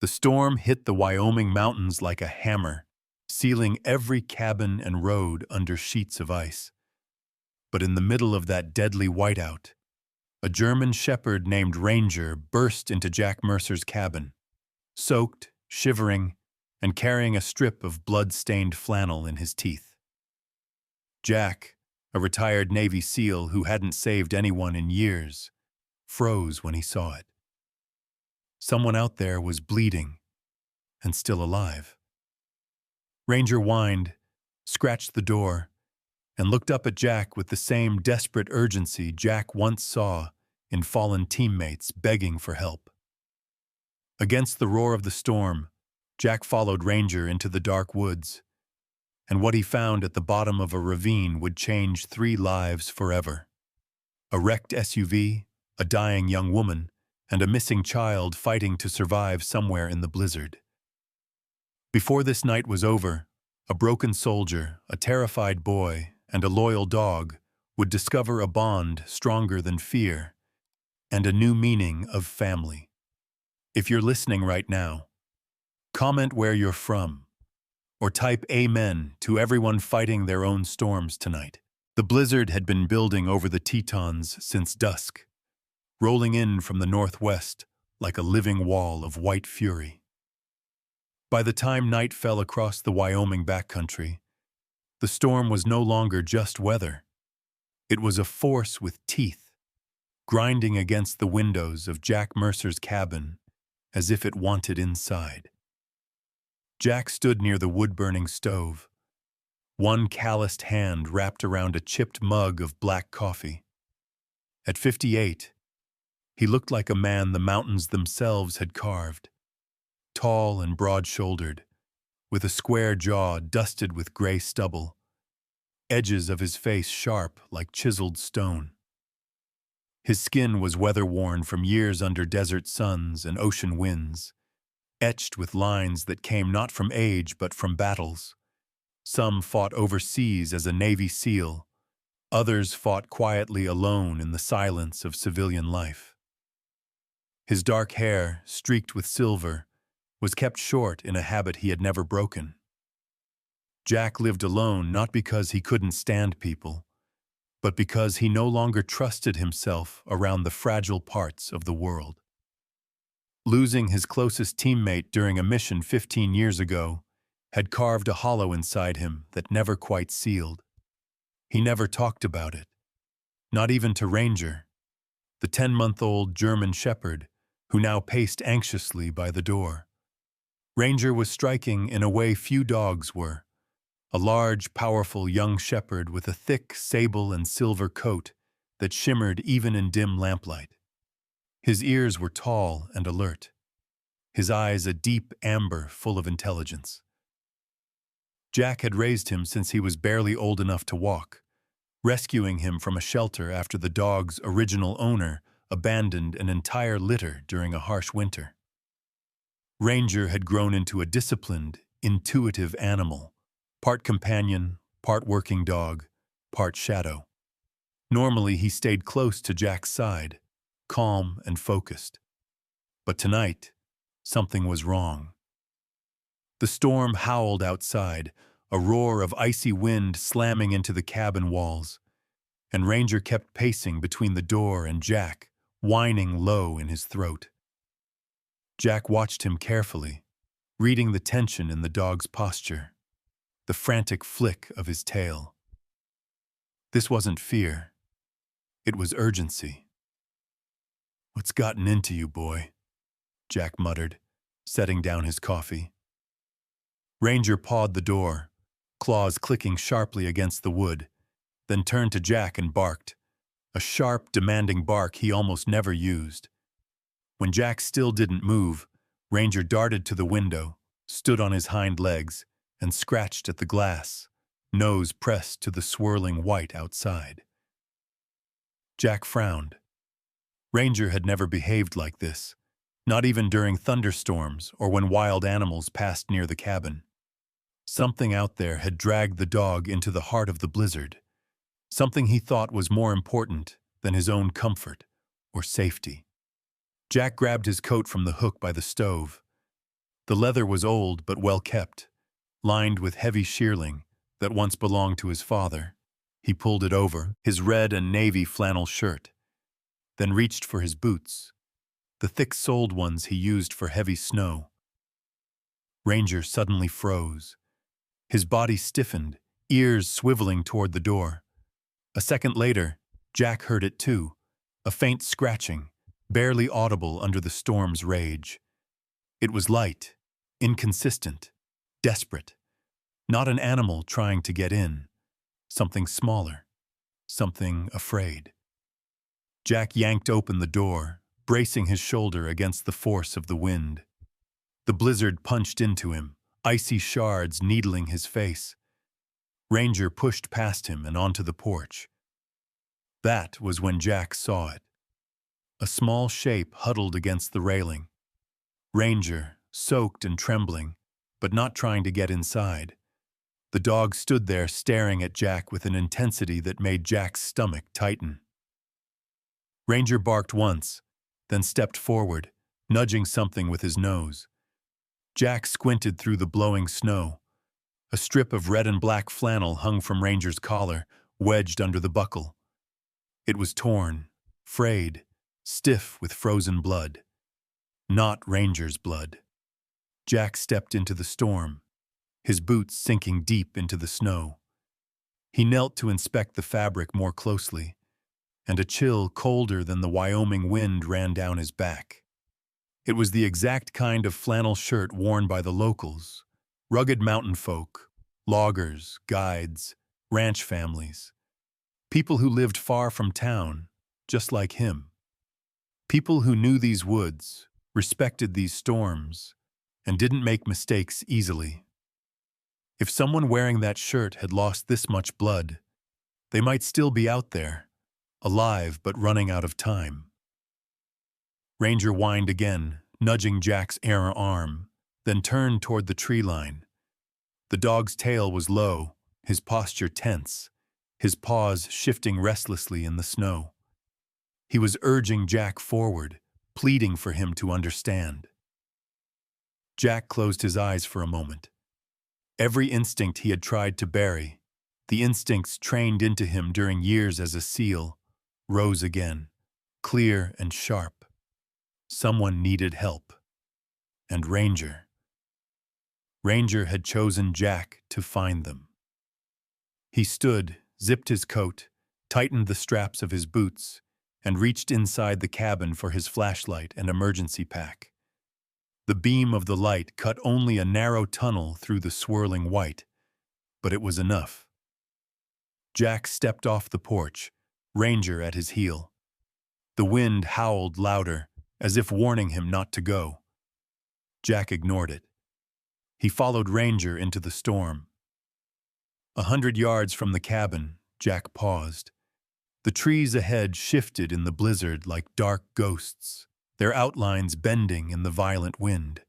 The storm hit the Wyoming mountains like a hammer, sealing every cabin and road under sheets of ice. But in the middle of that deadly whiteout, a German shepherd named Ranger burst into Jack Mercer's cabin, soaked, shivering, and carrying a strip of blood-stained flannel in his teeth. Jack, a retired Navy SEAL who hadn't saved anyone in years, froze when he saw it. Someone out there was bleeding and still alive. Ranger whined, scratched the door, and looked up at Jack with the same desperate urgency Jack once saw in fallen teammates begging for help. Against the roar of the storm, Jack followed Ranger into the dark woods, and what he found at the bottom of a ravine would change 3 lives forever. A wrecked SUV, a dying young woman, and a missing child fighting to survive somewhere in the blizzard. Before this night was over, a broken soldier, a terrified boy, and a loyal dog would discover a bond stronger than fear and a new meaning of family. If you're listening right now, comment where you're from, or type Amen to everyone fighting their own storms tonight. The blizzard had been building over the Tetons since dusk, rolling in from the northwest like a living wall of white fury. By the time night fell across the Wyoming backcountry, the storm was no longer just weather. It was a force with teeth, grinding against the windows of Jack Mercer's cabin as if it wanted inside. Jack stood near the wood-burning stove, one calloused hand wrapped around a chipped mug of black coffee. At 58, he looked like a man the mountains themselves had carved, tall and broad-shouldered, with a square jaw dusted with gray stubble, edges of his face sharp like chiseled stone. His skin was weather-worn from years under desert suns and ocean winds, etched with lines that came not from age but from battles. Some fought overseas as a Navy SEAL, others fought quietly alone in the silence of civilian life. His dark hair, streaked with silver, was kept short in a habit he had never broken. Jack lived alone not because he couldn't stand people, but because he no longer trusted himself around the fragile parts of the world. Losing his closest teammate during a mission 15 years ago had carved a hollow inside him that never quite sealed. He never talked about it, not even to Ranger, the 10-month-old German shepherd who now paced anxiously by the door. Ranger was striking in a way few dogs were, a large, powerful young shepherd with a thick sable and silver coat that shimmered even in dim lamplight. His ears were tall and alert, his eyes a deep amber full of intelligence. Jack had raised him since he was barely old enough to walk, rescuing him from a shelter after the dog's original owner abandoned an entire litter during a harsh winter. Ranger had grown into a disciplined, intuitive animal, part companion, part working dog, part shadow. Normally he stayed close to Jack's side, calm and focused. But tonight, something was wrong. The storm howled outside, a roar of icy wind slamming into the cabin walls, and Ranger kept pacing between the door and Jack, whining low in his throat. Jack watched him carefully, reading the tension in the dog's posture, the frantic flick of his tail. This wasn't fear. It was urgency. "What's gotten into you, boy?" Jack muttered, setting down his coffee. Ranger pawed the door, claws clicking sharply against the wood, then turned to Jack and barked, a sharp, demanding bark he almost never used. When Jack still didn't move, Ranger darted to the window, stood on his hind legs, and scratched at the glass, nose pressed to the swirling white outside. Jack frowned. Ranger had never behaved like this, not even during thunderstorms or when wild animals passed near the cabin. Something out there had dragged the dog into the heart of the blizzard, something he thought was more important than his own comfort or safety. Jack grabbed his coat from the hook by the stove, The leather was old but well kept, lined with heavy shearling that once belonged to his father. He pulled it over his red and navy flannel shirt, then reached for his boots, the thick-soled ones he used for heavy snow. Ranger suddenly froze. His body stiffened, ears swiveling toward the door. A second later, Jack heard it too, a faint scratching, barely audible under the storm's rage. It was light, inconsistent, desperate. Not an animal trying to get in. Something smaller. Something afraid. Jack yanked open the door, bracing his shoulder against the force of the wind. The blizzard punched into him, icy shards needling his face. Ranger pushed past him and onto the porch. That was when Jack saw it. A small shape huddled against the railing. Ranger, soaked and trembling, but not trying to get inside. The dog stood there staring at Jack with an intensity that made Jack's stomach tighten. Ranger barked once, then stepped forward, nudging something with his nose. Jack squinted through the blowing snow. A strip of red and black flannel hung from Ranger's collar, wedged under the buckle. It was torn, frayed, stiff with frozen blood. Not Ranger's blood. Jack stepped into the storm, his boots sinking deep into the snow. He knelt to inspect the fabric more closely, and a chill colder than the Wyoming wind ran down his back. It was the exact kind of flannel shirt worn by the locals, rugged mountain folk, loggers, guides, ranch families. People who lived far from town, just like him. People who knew these woods, respected these storms, and didn't make mistakes easily. If someone wearing that shirt had lost this much blood, they might still be out there, alive but running out of time. Ranger whined again, nudging Jack's errant arm, then turned toward the tree line. The dog's tail was low, his posture tense, his paws shifting restlessly in the snow. He was urging Jack forward, pleading for him to understand. Jack closed his eyes for a moment. Every instinct he had tried to bury, the instincts trained into him during years as a SEAL, rose again, clear and sharp. Someone needed help. And Ranger had chosen Jack to find them. He stood, zipped his coat, tightened the straps of his boots, and reached inside the cabin for his flashlight and emergency pack. The beam of the light cut only a narrow tunnel through the swirling white, but it was enough. Jack stepped off the porch, Ranger at his heel. The wind howled louder, as if warning him not to go. Jack ignored it. He followed Ranger into the storm. 100 yards from the cabin, Jack paused. The trees ahead shifted in the blizzard like dark ghosts, their outlines bending in the violent wind.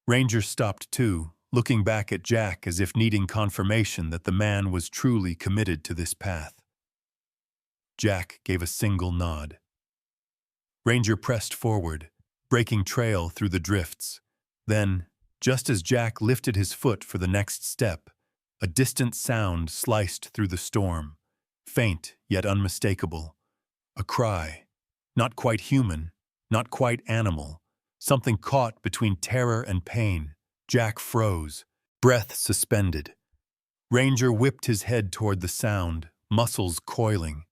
Ranger stopped too, looking back at Jack as if needing confirmation that the man was truly committed to this path. Jack gave a single nod. Ranger pressed forward, breaking trail through the drifts. Then, just as Jack lifted his foot for the next step, a distant sound sliced through the storm, faint yet unmistakable. A cry, not quite human, not quite animal, something caught between terror and pain. Jack froze, breath suspended. Ranger whipped his head toward the sound, muscles coiling,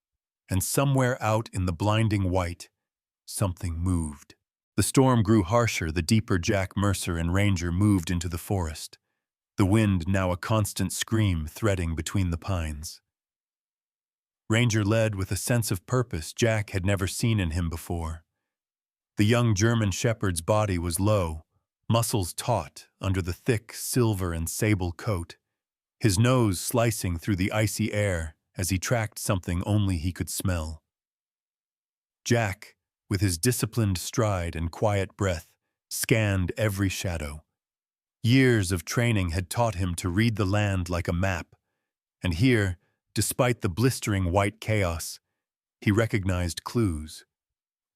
and somewhere out in the blinding white, something moved. The storm grew harsher the deeper Jack Mercer and Ranger moved into the forest, the wind now a constant scream threading between the pines. Ranger led with a sense of purpose Jack had never seen in him before. The young German shepherd's body was low, muscles taut under the thick silver and sable coat, his nose slicing through the icy air as he tracked something only he could smell. Jack, with his disciplined stride and quiet breath, scanned every shadow. Years of training had taught him to read the land like a map, and here, despite the blistering white chaos, he recognized clues.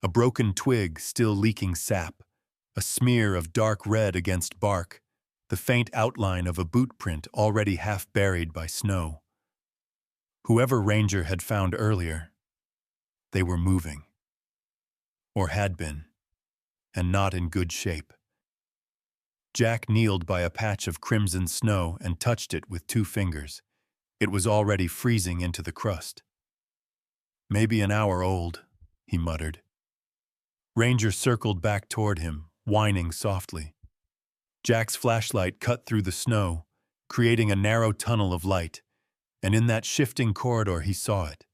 A broken twig still leaking sap, a smear of dark red against bark, the faint outline of a boot print already half buried by snow. Whoever Ranger had found earlier, they were moving. Or had been, and not in good shape. Jack kneeled by a patch of crimson snow and touched it with 2 fingers. It was already freezing into the crust. "Maybe an hour old," he muttered. Ranger circled back toward him, whining softly. Jack's flashlight cut through the snow, creating a narrow tunnel of light, and in that shifting corridor he saw it.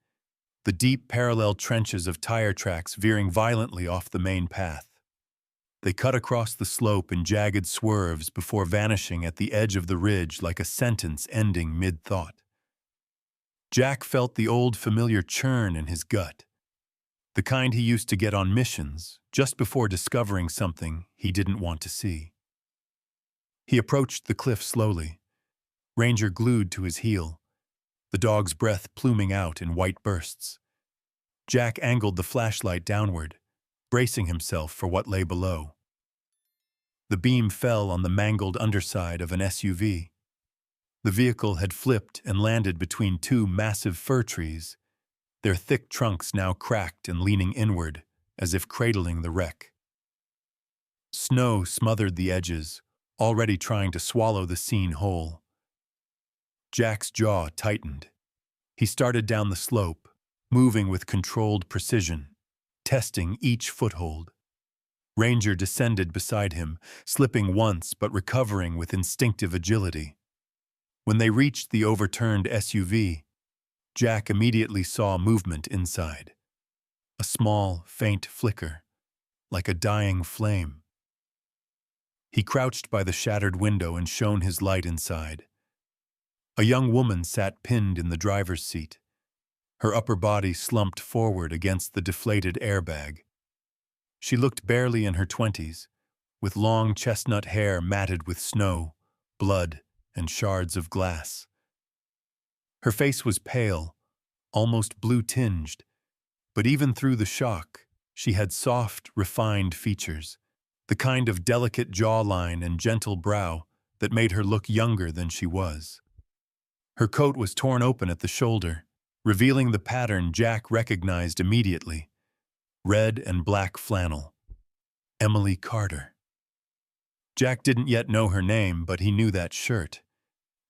The deep parallel trenches of tire tracks veering violently off the main path. They cut across the slope in jagged swerves before vanishing at the edge of the ridge like a sentence ending mid-thought. Jack felt the old familiar churn in his gut, the kind he used to get on missions just before discovering something he didn't want to see. He approached the cliff slowly, Ranger glued to his heel, the dog's breath pluming out in white bursts. Jack angled the flashlight downward, bracing himself for what lay below. The beam fell on the mangled underside of an SUV. The vehicle had flipped and landed between 2 massive fir trees, their thick trunks now cracked and leaning inward, as if cradling the wreck. Snow smothered the edges, already trying to swallow the scene whole. Jack's jaw tightened. He started down the slope, moving with controlled precision, testing each foothold. Ranger descended beside him, slipping once but recovering with instinctive agility. When they reached the overturned SUV, Jack immediately saw movement inside. A small, faint flicker, like a dying flame. He crouched by the shattered window and shone his light inside. A young woman sat pinned in the driver's seat, her upper body slumped forward against the deflated airbag. She looked barely in her 20s, with long chestnut hair matted with snow, blood, and shards of glass. Her face was pale, almost blue-tinged, but even through the shock, she had soft, refined features, the kind of delicate jawline and gentle brow that made her look younger than she was. Her coat was torn open at the shoulder, revealing the pattern Jack recognized immediately: red and black flannel. Emily Carter. Jack didn't yet know her name, but he knew that shirt,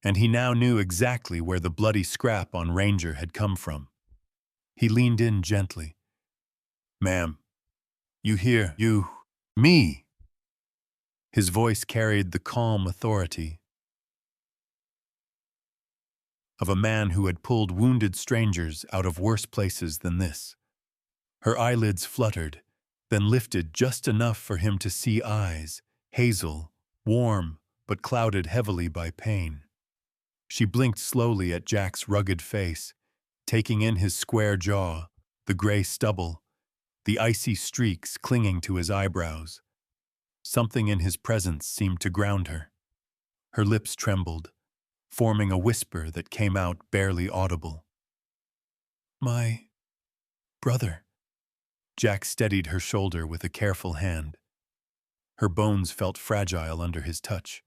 and he now knew exactly where the bloody scrap on Ranger had come from. He leaned in gently. "Ma'am, you hear, me?" His voice carried the calm authority of a man who had pulled wounded strangers out of worse places than this. Her eyelids fluttered, then lifted just enough for him to see eyes, hazel, warm, but clouded heavily by pain. She blinked slowly at Jack's rugged face, taking in his square jaw, the gray stubble, the icy streaks clinging to his eyebrows. Something in his presence seemed to ground her. Her lips trembled, forming a whisper that came out barely audible. "My brother." Jack steadied her shoulder with a careful hand. Her bones felt fragile under his touch.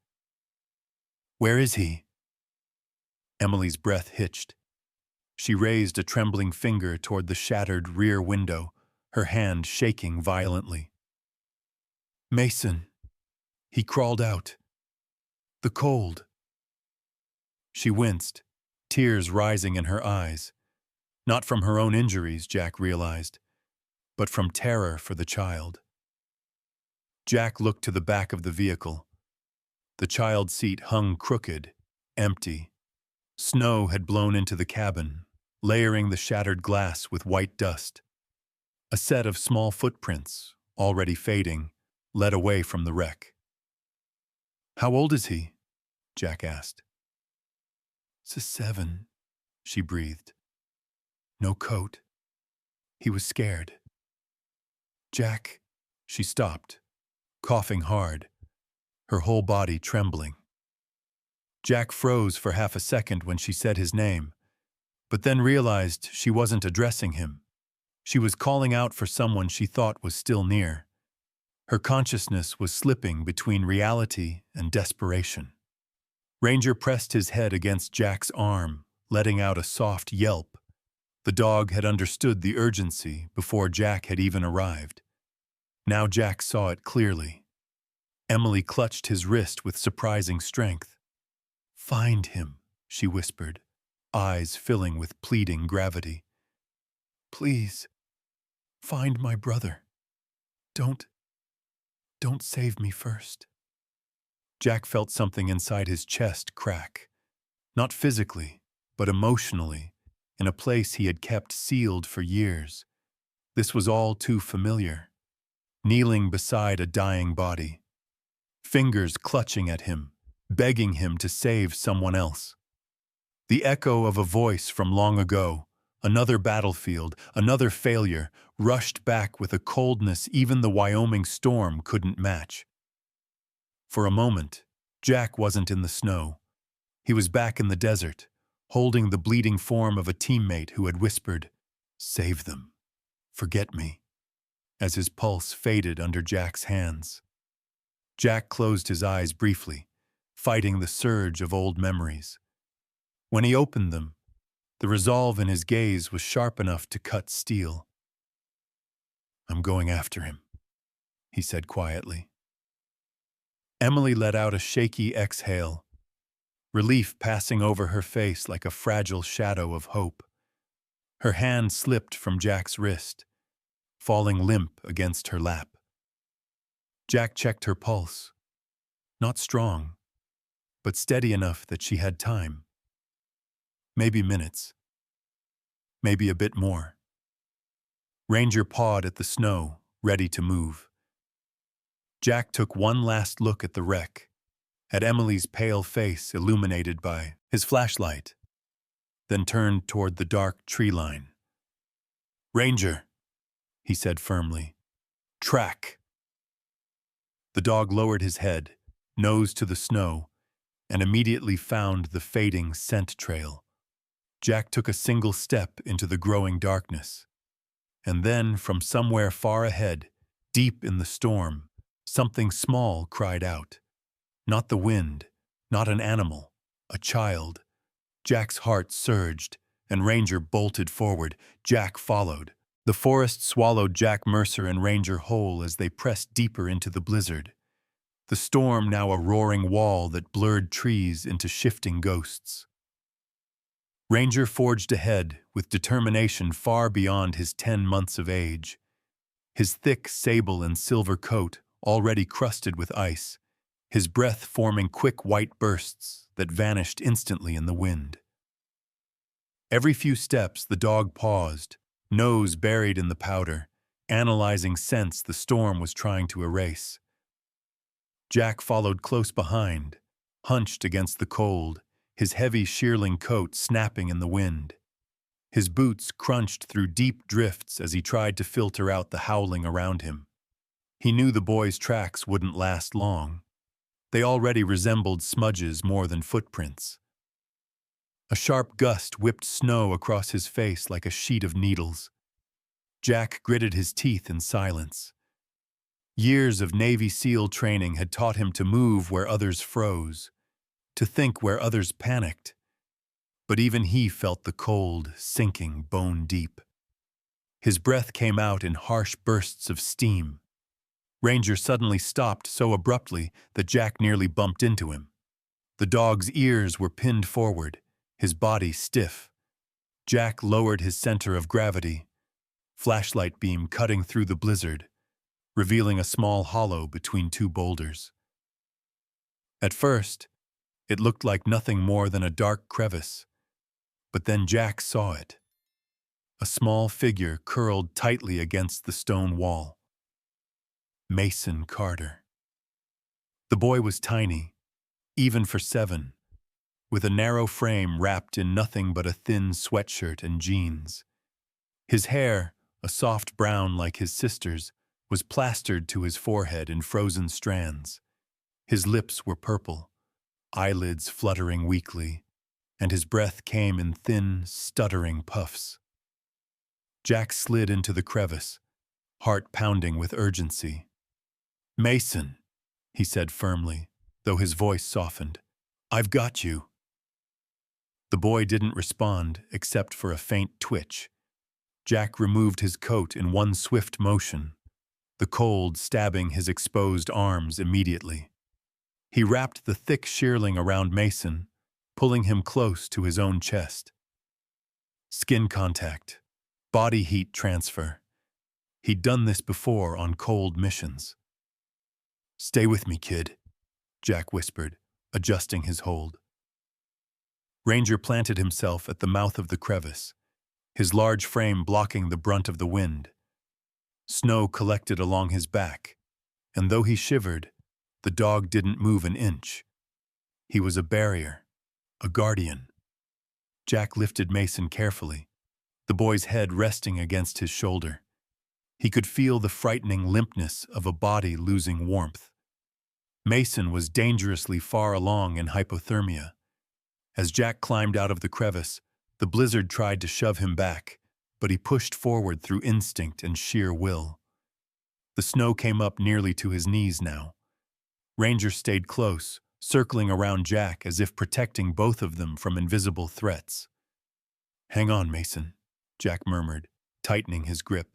"Where is he?" Emily's breath hitched. She raised a trembling finger toward the shattered rear window, her hand shaking violently. "Mason." He crawled out. "The cold." She winced, tears rising in her eyes. Not from her own injuries, Jack realized, but from terror for the child. Jack looked to the back of the vehicle. The child's seat hung crooked, empty. Snow had blown into the cabin, layering the shattered glass with white dust. A set of small footprints, already fading, led away from the wreck. "How old is he?" Jack asked. "7," she breathed. "No coat." He was scared. "Jack," she stopped, coughing hard, her whole body trembling. Jack froze for half a second when she said his name, but then realized she wasn't addressing him. She was calling out for someone she thought was still near. Her consciousness was slipping between reality and desperation. Ranger pressed his head against Jack's arm, letting out a soft yelp. The dog had understood the urgency before Jack had even arrived. Now Jack saw it clearly. Emily clutched his wrist with surprising strength. "Find him," she whispered, eyes filling with pleading gravity. "Please, find my brother. Don't save me first." Jack felt something inside his chest crack. Not physically, but emotionally, in a place he had kept sealed for years. This was all too familiar. Kneeling beside a dying body. Fingers clutching at him, begging him to save someone else. The echo of a voice from long ago, another battlefield, another failure, rushed back with a coldness even the Wyoming storm couldn't match. For a moment, Jack wasn't in the snow. He was back in the desert, holding the bleeding form of a teammate who had whispered, "Save them. Forget me," as his pulse faded under Jack's hands. Jack closed his eyes briefly, fighting the surge of old memories. When he opened them, the resolve in his gaze was sharp enough to cut steel. "I'm going after him," he said quietly. Emily let out a shaky exhale, relief passing over her face like a fragile shadow of hope. Her hand slipped from Jack's wrist, falling limp against her lap. Jack checked her pulse. Not strong, but steady enough that she had time. Maybe minutes. Maybe a bit more. Ranger pawed at the snow, ready to move. Jack took one last look at the wreck, at Emily's pale face illuminated by his flashlight, then turned toward the dark tree line. "Ranger," he said firmly. "Track." The dog lowered his head, nose to the snow, and immediately found the fading scent trail. Jack took a single step into the growing darkness. And then, from somewhere far ahead, deep in the storm, something small cried out. Not the wind, not an animal, a child. Jack's heart surged, and Ranger bolted forward. Jack followed. The forest swallowed Jack Mercer and Ranger whole as they pressed deeper into the blizzard. The storm now a roaring wall that blurred trees into shifting ghosts. Ranger forged ahead with determination far beyond his 10 months of age. His thick sable and silver coat already crusted with ice, his breath forming quick white bursts that vanished instantly in the wind. Every few steps the dog paused, nose buried in the powder, analyzing scents the storm was trying to erase. Jack followed close behind, hunched against the cold, his heavy shearling coat snapping in the wind. His boots crunched through deep drifts as he tried to filter out the howling around him. He knew the boy's tracks wouldn't last long. They already resembled smudges more than footprints. A sharp gust whipped snow across his face like a sheet of needles. Jack gritted his teeth in silence. Years of Navy SEAL training had taught him to move where others froze, to think where others panicked. But even he felt the cold sinking bone deep. His breath came out in harsh bursts of steam. Ranger suddenly stopped so abruptly that Jack nearly bumped into him. The dog's ears were pinned forward, his body stiff. Jack lowered his center of gravity, flashlight beam cutting through the blizzard, revealing a small hollow between two boulders. At first, it looked like nothing more than a dark crevice, but then Jack saw it. A small figure curled tightly against the stone wall. Mason Carter. The boy was tiny, even for 7, with a narrow frame wrapped in nothing but a thin sweatshirt and jeans. His hair, a soft brown like his sister's, was plastered to his forehead in frozen strands. His lips were purple, eyelids fluttering weakly, and his breath came in thin, stuttering puffs. Jack slid into the crevice, heart pounding with urgency. Mason, he said firmly, though his voice softened. I've got you. The boy didn't respond except for a faint twitch. Jack removed his coat in one swift motion, the cold stabbing his exposed arms immediately. He wrapped the thick shearling around Mason, pulling him close to his own chest. Skin contact, body heat transfer. He'd done this before on cold missions. Stay with me, kid, Jack whispered, adjusting his hold. Ranger planted himself at the mouth of the crevice, his large frame blocking the brunt of the wind. Snow collected along his back, and though he shivered, the dog didn't move an inch. He was a barrier, a guardian. Jack lifted Mason carefully, the boy's head resting against his shoulder. He could feel the frightening limpness of a body losing warmth. Mason was dangerously far along in hypothermia. As Jack climbed out of the crevice, the blizzard tried to shove him back, but he pushed forward through instinct and sheer will. The snow came up nearly to his knees now. Ranger stayed close, circling around Jack as if protecting both of them from invisible threats. Hang on, Mason, Jack murmured, tightening his grip.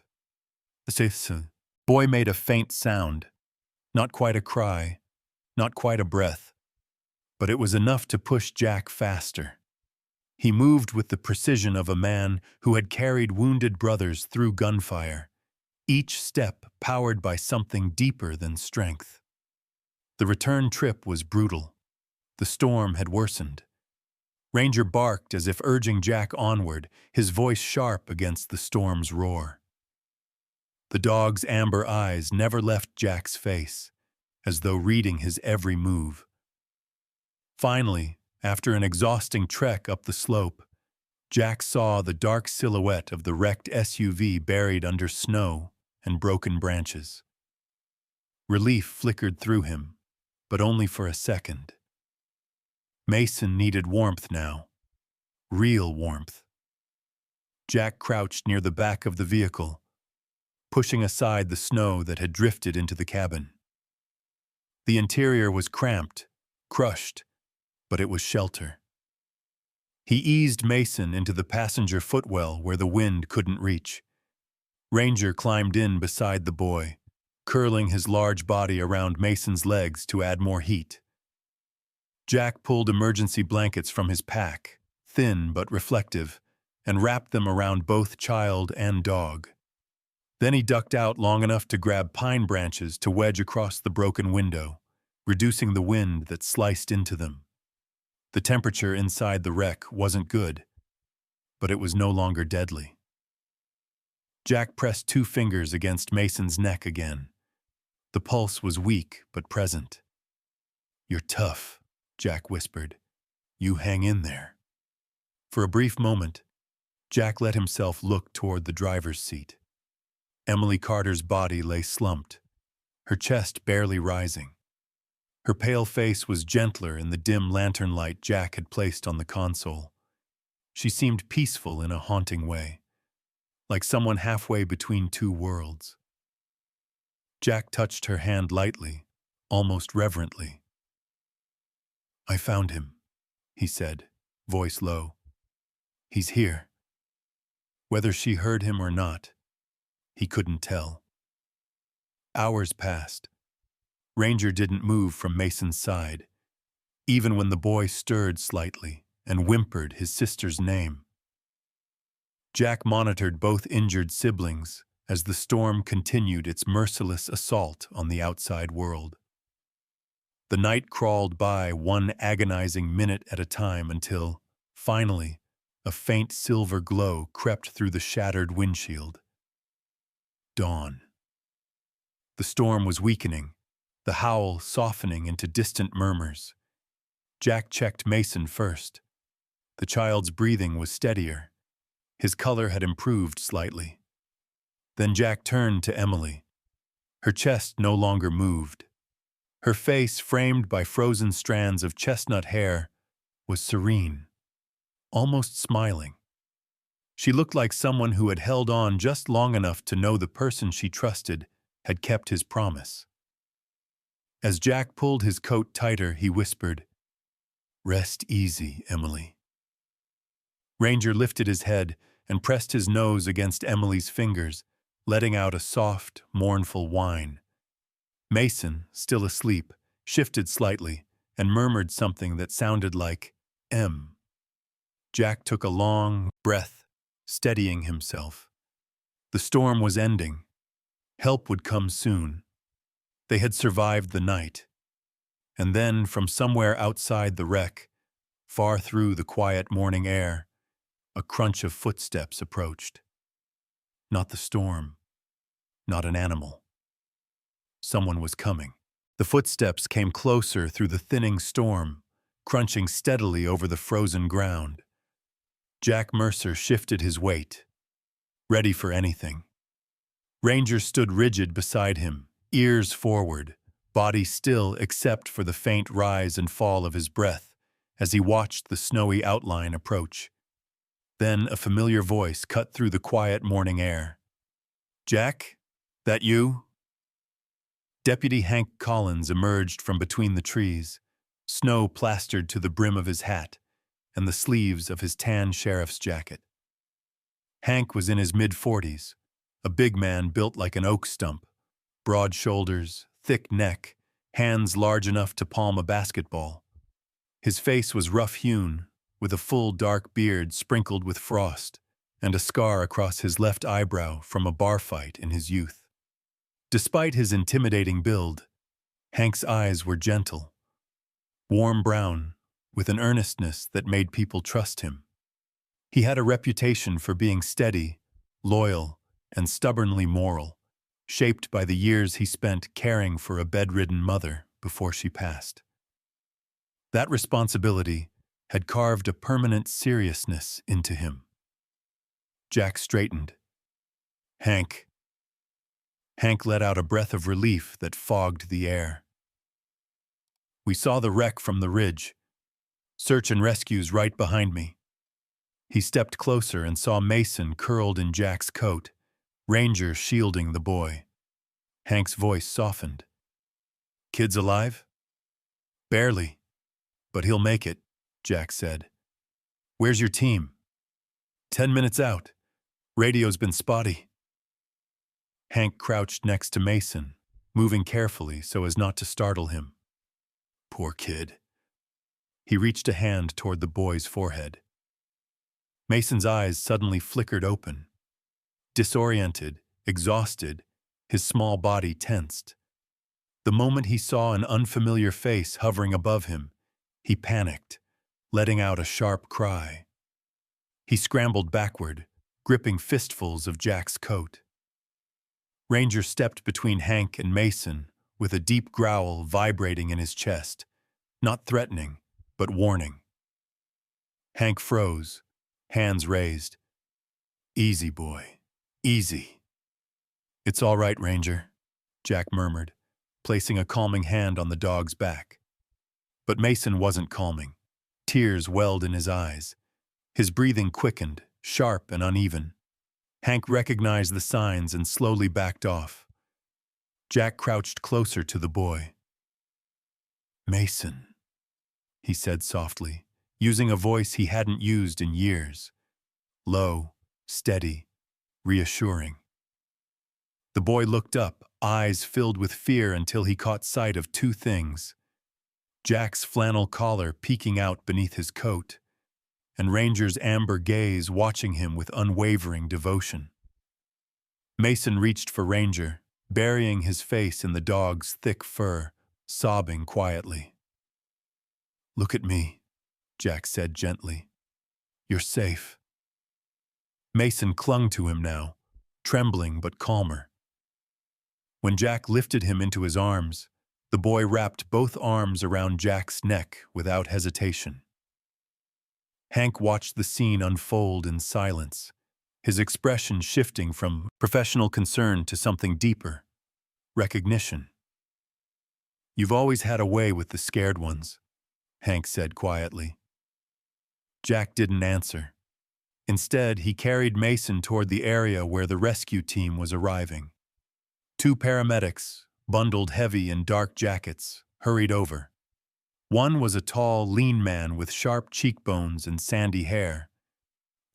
The boy made a faint sound, not quite a cry, not quite a breath, but it was enough to push Jack faster. He moved with the precision of a man who had carried wounded brothers through gunfire, each step powered by something deeper than strength. The return trip was brutal. The storm had worsened. Ranger barked as if urging Jack onward, his voice sharp against the storm's roar. The dog's amber eyes never left Jack's face, as though reading his every move. Finally, after an exhausting trek up the slope, Jack saw the dark silhouette of the wrecked SUV buried under snow and broken branches. Relief flickered through him, but only for a second. Mason needed warmth now. Real warmth. Jack crouched near the back of the vehicle, pushing aside the snow that had drifted into the cabin. The interior was cramped, crushed, but it was shelter. He eased Mason into the passenger footwell where the wind couldn't reach. Ranger climbed in beside the boy, curling his large body around Mason's legs to add more heat. Jack pulled emergency blankets from his pack, thin but reflective, and wrapped them around both child and dog. Then he ducked out long enough to grab pine branches to wedge across the broken window, reducing the wind that sliced into them. The temperature inside the wreck wasn't good, but it was no longer deadly. Jack pressed 2 fingers against Mason's neck again. The pulse was weak but present. "You're tough," Jack whispered. "You hang in there." For a brief moment, Jack let himself look toward the driver's seat. Emily Carter's body lay slumped, her chest barely rising. Her pale face was gentler in the dim lantern light Jack had placed on the console. She seemed peaceful in a haunting way, like someone halfway between 2 worlds. Jack touched her hand lightly, almost reverently. "I found him," he said, voice low. "He's here." Whether she heard him or not, he couldn't tell. Hours passed. Ranger didn't move from Mason's side, even when the boy stirred slightly and whimpered his sister's name. Jack monitored both injured siblings as the storm continued its merciless assault on the outside world. The night crawled by one agonizing minute at a time until, finally, a faint silver glow crept through the shattered windshield. Dawn. The storm was weakening, the howl softening into distant murmurs. Jack checked Mason first. The child's breathing was steadier. His color had improved slightly. Then Jack turned to Emily. Her chest no longer moved. Her face, framed by frozen strands of chestnut hair, was serene, almost smiling. She looked like someone who had held on just long enough to know the person she trusted had kept his promise. As Jack pulled his coat tighter, he whispered, "Rest easy, Emily." Ranger lifted his head and pressed his nose against Emily's fingers, letting out a soft, mournful whine. Mason, still asleep, shifted slightly and murmured something that sounded like "M." Jack took a long breath, steadying himself. The storm was ending. Help would come soon. They had survived the night. And then, from somewhere outside the wreck, far through the quiet morning air, a crunch of footsteps approached. Not the storm, not an animal. Someone was coming. The footsteps came closer through the thinning storm, crunching steadily over the frozen ground. Jack Mercer shifted his weight, ready for anything. Ranger stood rigid beside him, ears forward, body still except for the faint rise and fall of his breath as he watched the snowy outline approach. Then a familiar voice cut through the quiet morning air. "Jack, that you?" Deputy Hank Collins emerged from between the trees, snow plastered to the brim of his hat and the sleeves of his tan sheriff's jacket. Hank was in his mid-40s, a big man built like an oak stump, broad shoulders, thick neck, hands large enough to palm a basketball. His face was rough-hewn, with a full dark beard sprinkled with frost, and a scar across his left eyebrow from a bar fight in his youth. Despite his intimidating build, Hank's eyes were gentle, warm brown, with an earnestness that made people trust him. He had a reputation for being steady, loyal, and stubbornly moral, shaped by the years he spent caring for a bedridden mother before she passed. That responsibility had carved a permanent seriousness into him. Jack straightened. "Hank." Hank let out a breath of relief that fogged the air. "We saw the wreck from the ridge. Search and rescue's right behind me." He stepped closer and saw Mason curled in Jack's coat, Ranger shielding the boy. Hank's voice softened. "Kid's alive?" "Barely, but he'll make it," Jack said. "Where's your team?" 10 minutes out. Radio's been spotty." Hank crouched next to Mason, moving carefully so as not to startle him. "Poor kid." He reached a hand toward the boy's forehead. Mason's eyes suddenly flickered open. Disoriented, exhausted, his small body tensed. The moment he saw an unfamiliar face hovering above him, he panicked, letting out a sharp cry. He scrambled backward, gripping fistfuls of Jack's coat. Ranger stepped between Hank and Mason, with a deep growl vibrating in his chest, not threatening, but warning. Hank froze, hands raised. "Easy, boy. Easy." "It's all right, Ranger," Jack murmured, placing a calming hand on the dog's back. But Mason wasn't calming. Tears welled in his eyes. His breathing quickened, sharp and uneven. Hank recognized the signs and slowly backed off. Jack crouched closer to the boy. "Mason," he said softly, using a voice he hadn't used in years. Low, steady, reassuring. The boy looked up, eyes filled with fear until he caught sight of two things: Jack's flannel collar peeking out beneath his coat, and Ranger's amber gaze watching him with unwavering devotion. Mason reached for Ranger, burying his face in the dog's thick fur, sobbing quietly. "Look at me," Jack said gently. "You're safe." Mason clung to him now, trembling but calmer. When Jack lifted him into his arms, the boy wrapped both arms around Jack's neck without hesitation. Hank watched the scene unfold in silence, his expression shifting from professional concern to something deeper: recognition. "You've always had a way with the scared ones," Hank said quietly. Jack didn't answer. Instead, he carried Mason toward the area where the rescue team was arriving. Two paramedics, bundled heavy in dark jackets, hurried over. One was a tall, lean man with sharp cheekbones and sandy hair.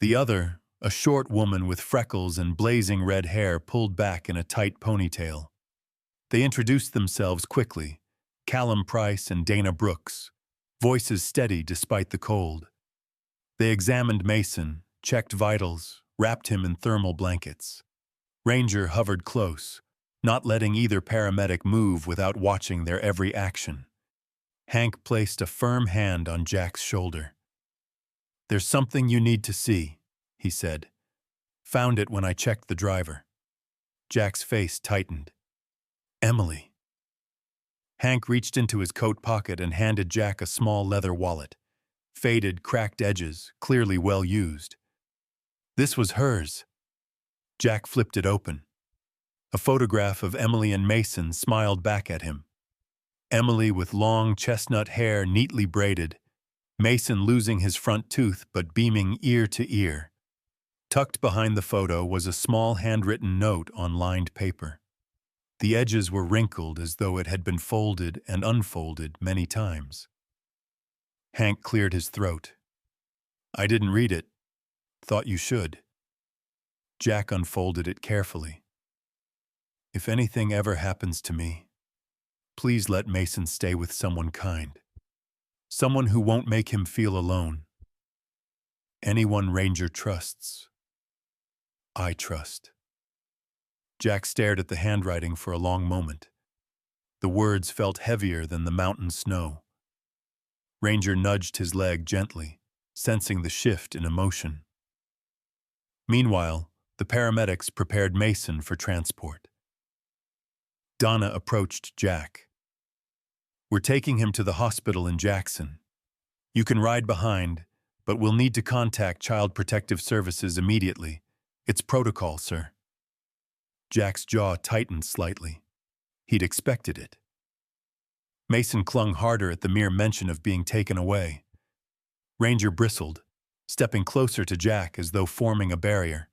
The other, a short woman with freckles and blazing red hair pulled back in a tight ponytail. They introduced themselves quickly, Callum Price and Dana Brooks, voices steady despite the cold. They examined Mason, checked vitals, wrapped him in thermal blankets. Ranger hovered close, not letting either paramedic move without watching their every action. Hank placed a firm hand on Jack's shoulder. "There's something you need to see," he said. "Found it when I checked the driver." Jack's face tightened. "Emily." Hank reached into his coat pocket and handed Jack a small leather wallet. Faded, cracked edges, clearly well used. This was hers. Jack flipped it open. A photograph of Emily and Mason smiled back at him. Emily with long chestnut hair neatly braided, Mason losing his front tooth but beaming ear to ear. Tucked behind the photo was a small handwritten note on lined paper. The edges were wrinkled as though it had been folded and unfolded many times. Hank cleared his throat. "I didn't read it. Thought you should." Jack unfolded it carefully. "If anything ever happens to me, please let Mason stay with someone kind. Someone who won't make him feel alone. Anyone Ranger trusts. I trust." Jack stared at the handwriting for a long moment. The words felt heavier than the mountain snow. Ranger nudged his leg gently, sensing the shift in emotion. Meanwhile, the paramedics prepared Mason for transport. Donna approached Jack. "We're taking him to the hospital in Jackson. You can ride behind, but we'll need to contact Child Protective Services immediately. It's protocol, sir." Jack's jaw tightened slightly. He'd expected it. Mason clung harder at the mere mention of being taken away. Ranger bristled, stepping closer to Jack as though forming a barrier.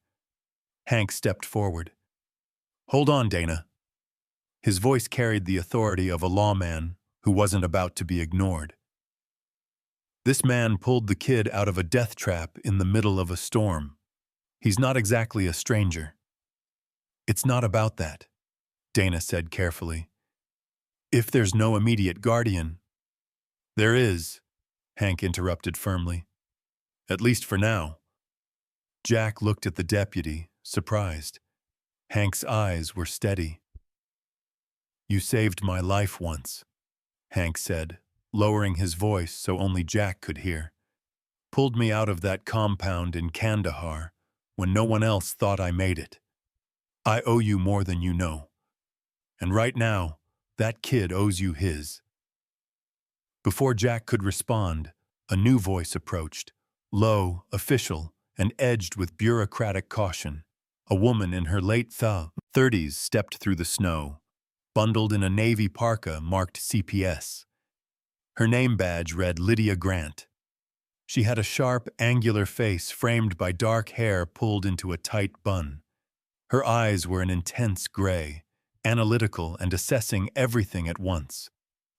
Hank stepped forward. "Hold on, Dana." His voice carried the authority of a lawman who wasn't about to be ignored. "This man pulled the kid out of a death trap in the middle of a storm. He's not exactly a stranger." "It's not about that," Dana said carefully. "If there's no immediate guardian—" "There is," Hank interrupted firmly. "At least for now." Jack looked at the deputy, surprised. Hank's eyes were steady. "You saved my life once," Hank said, lowering his voice so only Jack could hear. "Pulled me out of that compound in Kandahar when no one else thought I made it. I owe you more than you know. And right now, that kid owes you his." Before Jack could respond, a new voice approached, low, official, and edged with bureaucratic caution. A woman in her late 30s stepped through the snow, bundled in a navy parka marked CPS. Her name badge read Lydia Grant. She had a sharp, angular face framed by dark hair pulled into a tight bun. Her eyes were an intense gray, analytical and assessing everything at once.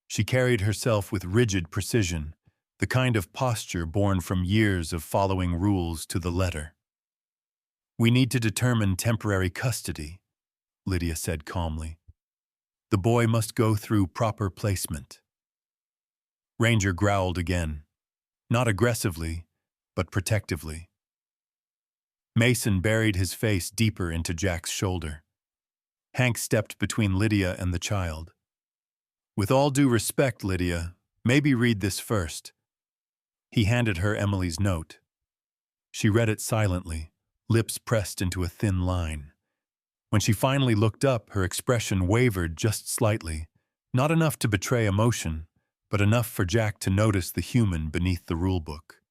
She carried herself with rigid precision, the kind of posture born from years of following rules to the letter. "We need to determine temporary custody," Lydia said calmly. "The boy must go through proper placement." Ranger growled again, not aggressively, but protectively. Mason buried his face deeper into Jack's shoulder. Hank stepped between Lydia and the child. "With all due respect, Lydia, maybe read this first." He handed her Emily's note. She read it silently, lips pressed into a thin line. When she finally looked up, her expression wavered just slightly, not enough to betray emotion, but enough for Jack to notice the human beneath the rulebook.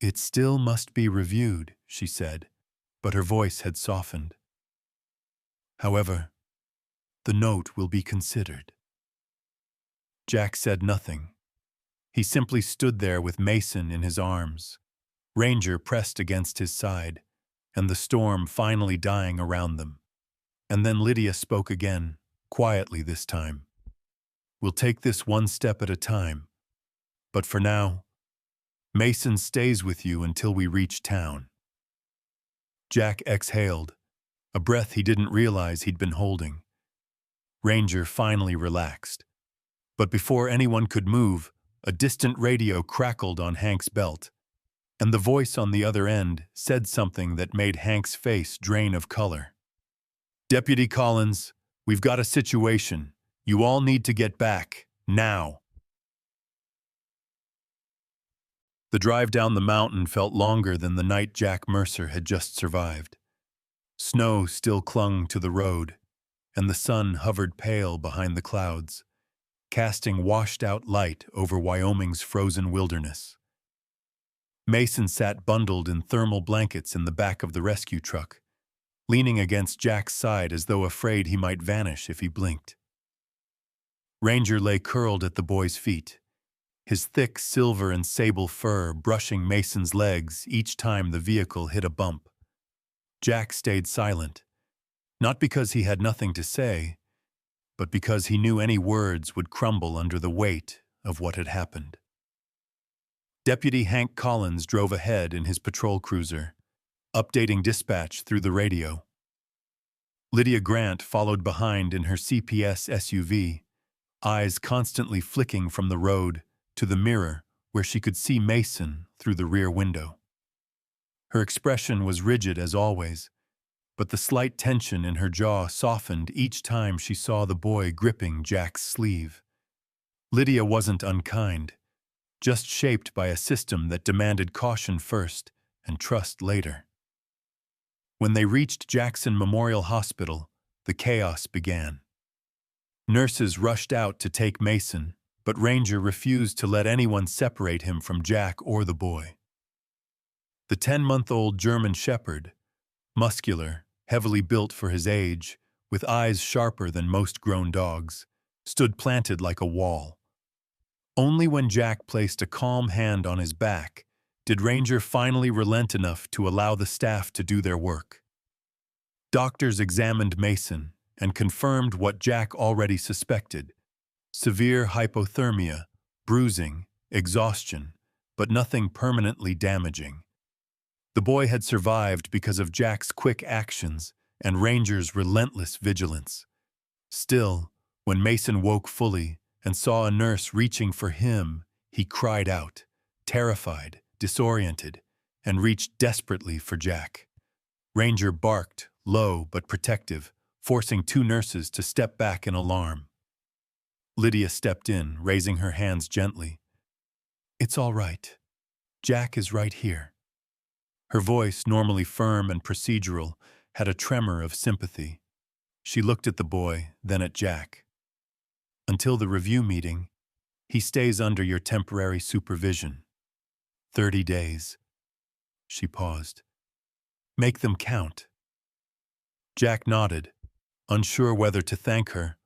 "It still must be reviewed," she said, but her voice had softened. "However, the note will be considered." Jack said nothing. He simply stood there with Mason in his arms, Ranger pressed against his side, and the storm finally dying around them. And then Lydia spoke again, quietly this time. We'll take this one step at a time. But for now, Mason stays with you until we reach town. Jack exhaled, a breath he didn't realize he'd been holding. Ranger finally relaxed. But before anyone could move, a distant radio crackled on Hank's belt, and the voice on the other end said something that made Hank's face drain of color. "Deputy Collins, we've got a situation. You all need to get back, now." The drive down the mountain felt longer than the night Jack Mercer had just survived. Snow still clung to the road, and the sun hovered pale behind the clouds, casting washed-out light over Wyoming's frozen wilderness. Mason sat bundled in thermal blankets in the back of the rescue truck, leaning against Jack's side as though afraid he might vanish if he blinked. Ranger lay curled at the boy's feet, his thick silver and sable fur brushing Mason's legs each time the vehicle hit a bump. Jack stayed silent, not because he had nothing to say, but because he knew any words would crumble under the weight of what had happened. Deputy Hank Collins drove ahead in his patrol cruiser, updating dispatch through the radio. Lydia Grant followed behind in her CPS SUV, eyes constantly flicking from the road to the mirror where she could see Mason through the rear window. Her expression was rigid as always, but the slight tension in her jaw softened each time she saw the boy gripping Jack's sleeve. Lydia wasn't unkind, just shaped by a system that demanded caution first and trust later. When they reached Jackson Memorial Hospital, the chaos began. Nurses rushed out to take Mason, but Ranger refused to let anyone separate him from Jack or the boy. The 10-month-old German Shepherd, muscular, heavily built for his age, with eyes sharper than most grown dogs, stood planted like a wall. Only when Jack placed a calm hand on his back did Ranger finally relent enough to allow the staff to do their work. Doctors examined Mason and confirmed what Jack already suspected: severe hypothermia, bruising, exhaustion, but nothing permanently damaging. The boy had survived because of Jack's quick actions and Ranger's relentless vigilance. Still, when Mason woke fully and saw a nurse reaching for him, he cried out, terrified, disoriented, and reached desperately for Jack. Ranger barked, low but protective, forcing two nurses to step back in alarm. Lydia stepped in, raising her hands gently. "It's all right. Jack is right here." Her voice, normally firm and procedural, had a tremor of sympathy. She looked at the boy, then at Jack. "Until the review meeting, he stays under your temporary supervision. 30 days. She paused. "Make them count." Jack nodded, unsure whether to thank her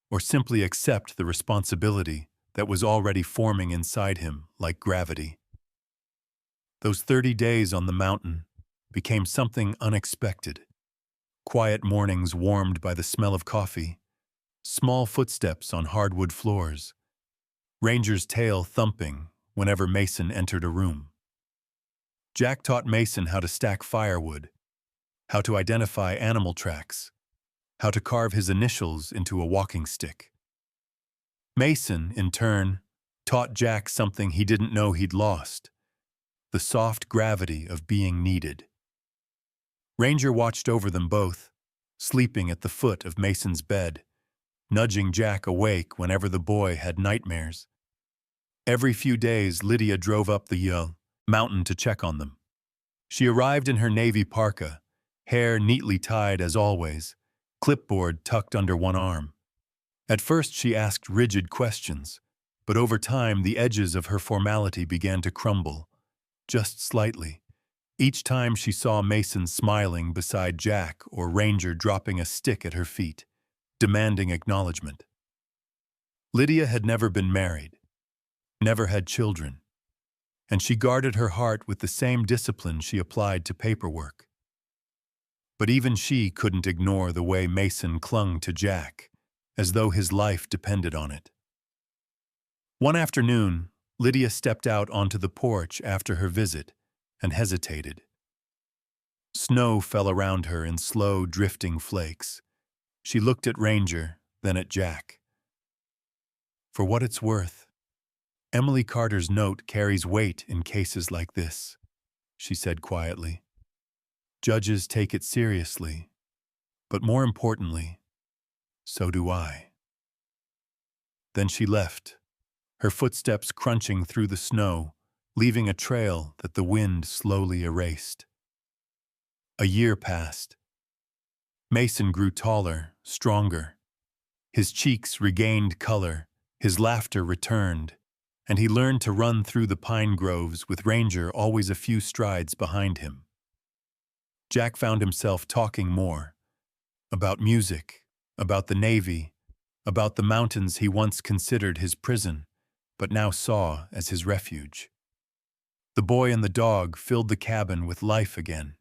or simply accept the responsibility that was already forming inside him like gravity. Those 30 days on the mountain became something unexpected. Quiet mornings warmed by the smell of coffee, small footsteps on hardwood floors, Ranger's tail thumping whenever Mason entered a room. Jack taught Mason how to stack firewood, how to identify animal tracks, how to carve his initials into a walking stick. Mason, in turn, taught Jack something he didn't know he'd lost: the soft gravity of being needed. Ranger watched over them both, sleeping at the foot of Mason's bed, nudging Jack awake whenever the boy had nightmares. Every few days, Lydia drove up the mountain to check on them. She arrived in her navy parka, hair neatly tied as always, clipboard tucked under one arm. At first she asked rigid questions, but over time the edges of her formality began to crumble, just slightly, each time she saw Mason smiling beside Jack or Ranger dropping a stick at her feet, demanding acknowledgement. Lydia had never been married, never had children, and she guarded her heart with the same discipline she applied to paperwork. But even she couldn't ignore the way Mason clung to Jack, as though his life depended on it. One afternoon, Lydia stepped out onto the porch after her visit and hesitated. Snow fell around her in slow, drifting flakes. She looked at Ranger, then at Jack. For what it's worth, Emily Carter's note carries weight in cases like this, she said quietly. Judges take it seriously, but more importantly, so do I. Then she left, her footsteps crunching through the snow, leaving a trail that the wind slowly erased. A year passed. Mason grew taller, stronger. His cheeks regained color, his laughter returned, and he learned to run through the pine groves with Ranger always a few strides behind him. Jack found himself talking more about music, about the Navy, about the mountains he once considered his prison, but now saw as his refuge. The boy and the dog filled the cabin with life again,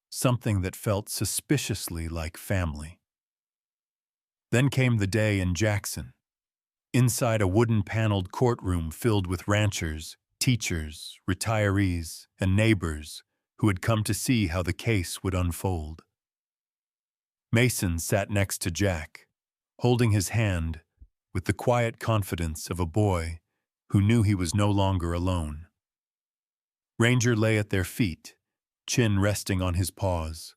something that felt suspiciously like family. Then came the day in Jackson, inside a wooden-paneled courtroom filled with ranchers, teachers, retirees, and neighbors who had come to see how the case would unfold. Mason sat next to Jack, holding his hand with the quiet confidence of a boy who knew he was no longer alone. Ranger lay at their feet, chin resting on his paws,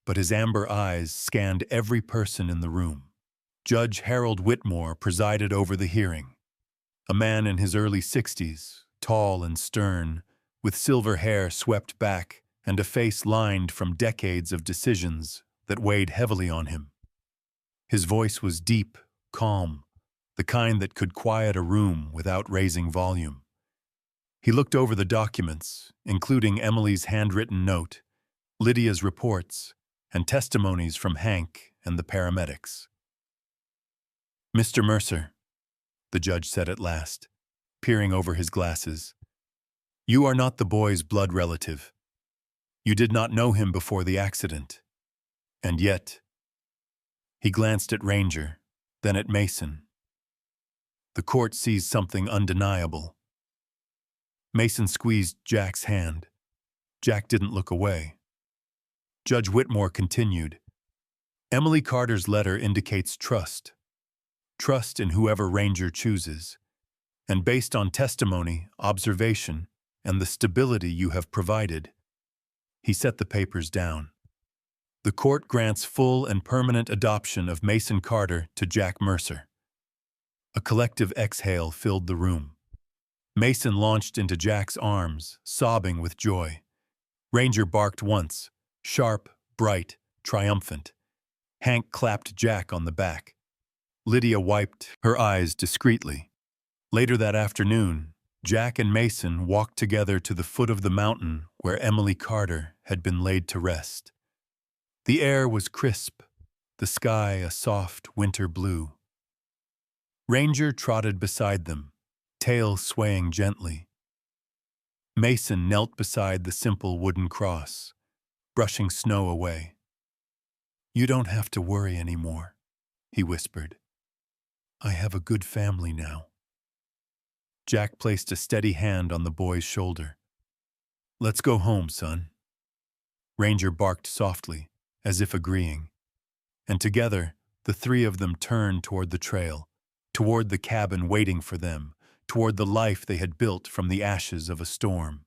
but his amber eyes scanned every person in the room. Judge Harold Whitmore presided over the hearing, a man in his early 60s, tall and stern, with silver hair swept back and a face lined from decades of decisions that weighed heavily on him. His voice was deep, calm, the kind that could quiet a room without raising volume. He looked over the documents, including Emily's handwritten note, Lydia's reports, and testimonies from Hank and the paramedics. "Mr. Mercer," the judge said at last, peering over his glasses, "you are not the boy's blood relative. You did not know him before the accident. And yet—" He glanced at Ranger, then at Mason. "The court sees something undeniable." Mason squeezed Jack's hand. Jack didn't look away. Judge Whitmore continued, "Emily Carter's letter indicates trust. Trust in whoever Ranger chooses. And based on testimony, observation, and the stability you have provided." He set the papers down. "The court grants full and permanent adoption of Mason Carter to Jack Mercer." A collective exhale filled the room. Mason launched into Jack's arms, sobbing with joy. Ranger barked once, sharp, bright, triumphant. Hank clapped Jack on the back. Lydia wiped her eyes discreetly. Later that afternoon, Jack and Mason walked together to the foot of the mountain where Emily Carter had been laid to rest. The air was crisp, the sky a soft winter blue. Ranger trotted beside them, tail swaying gently. Mason knelt beside the simple wooden cross, brushing snow away. "You don't have to worry anymore," he whispered. "I have a good family now." Jack placed a steady hand on the boy's shoulder. "Let's go home, son." Ranger barked softly, as if agreeing. And together, the three of them turned toward the trail, toward the cabin waiting for them, toward the life they had built from the ashes of a storm.